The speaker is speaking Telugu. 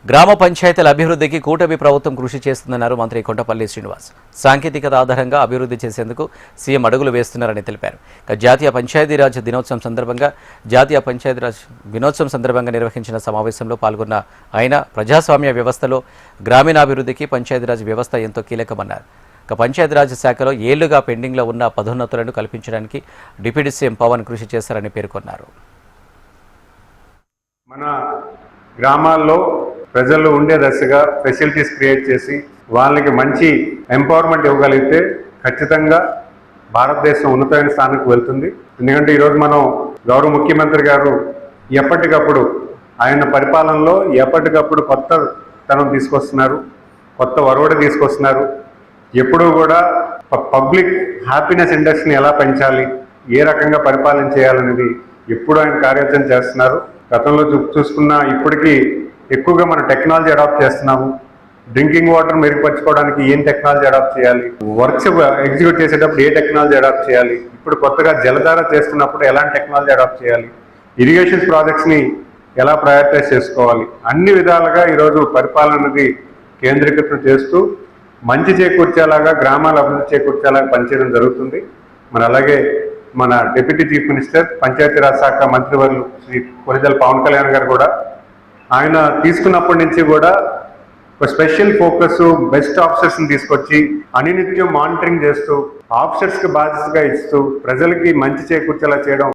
గ్రామ పంచాయతీల అభివృద్ధికి కూటమి ప్రభుత్వం కృషి చేస్తుందన్నారు మంత్రి కొండపల్లి శ్రీనివాస్. సాంకేతికత ఆధారంగా అభివృద్ధి చేసేందుకు సీఎం అడుగులు వేస్తున్నారని తెలిపారు. జాతీయ పంచాయతీరాజ్ దినోత్సవం సందర్భంగా నిర్వహించిన సమావేశంలో పాల్గొన్న ఆయన ప్రజాస్వామ్య వ్యవస్థలో గ్రామీణాభివృద్ధికి పంచాయతీరాజ్ వ్యవస్థ ఎంతో కీలకమన్నారు. పంచాయతీరాజ్ శాఖలో ఏళ్లుగా పెండింగ్లో ఉన్న పదోన్నతులను కల్పించడానికి డిప్యూటీ సీఎం పవన్ కృషి చేశారని పేర్కొన్నారు. మన గ్రామాల్లో ప్రజలు ఉండే దశగా ఫెసిలిటీస్ క్రియేట్ చేసి వాళ్ళకి మంచి ఎంపవర్మెంట్ ఇవ్వగలిగితే ఖచ్చితంగా భారతదేశం ఉన్నతమైన స్థానానికి వెళ్తుంది. ఎందుకంటే ఈరోజు మనం గౌరవ ముఖ్యమంత్రి గారు ఎప్పటికప్పుడు ఆయన పరిపాలనలో ఎప్పటికప్పుడు కొత్త తనం తీసుకొస్తున్నారు, కొత్త ఒరవడి తీసుకొస్తున్నారు. ఎప్పుడూ కూడా పబ్లిక్ హ్యాపీనెస్ ఇండెక్స్ని ఎలా పెంచాలి, ఏ రకంగా పరిపాలన చేయాలనేది ఎప్పుడు ఆయన కార్యాచరణ చేస్తున్నారు. గతంలో చూసుకున్న ఇప్పటికీ ఎక్కువగా మనం టెక్నాలజీ అడాప్ట్ చేస్తున్నాము. డ్రింకింగ్ వాటర్ మెరుగుపరచుకోవడానికి ఏం టెక్నాలజీ అడాప్ట్ చేయాలి, వర్క్స్ ఎగ్జిక్యూట్ చేసేటప్పుడు ఏ టెక్నాలజీ అడాప్ట్ చేయాలి, ఇప్పుడు కొత్తగా జలధార చేస్తున్నప్పుడు ఎలాంటి టెక్నాలజీ అడాప్ట్ చేయాలి, ఇరిగేషన్ ప్రాజెక్ట్స్ని ఎలా ప్రయారిటైజ్ చేసుకోవాలి, అన్ని విధాలుగా ఈరోజు పరిపాలన అనేది కేంద్రీకృతం చేస్తూ మంచి చేకూర్చేలాగా, గ్రామాల అభివృద్ధి చేకూర్చేలాగా పనిచేయడం జరుగుతుంది. అలాగే మన డిప్యూటీ చీఫ్ మినిస్టర్ పంచాయతీరాజ్ శాఖ మంత్రివర్యులు శ్రీ కొణిదెల పవన్ కళ్యాణ్ గారు కూడా ఆయన తీసుకున్నప్పటి నుంచి కూడా ఒక స్పెషల్ ఫోకస్ బెస్ట్ ఆఫీసర్స్ని తీసుకొచ్చి అనినిత్యం మానిటరింగ్ చేస్తూ ఆఫీసర్స్కి బాధ్యతగా ఇస్తూ ప్రజలకి మంచి చేకూర్చేలా చేయడం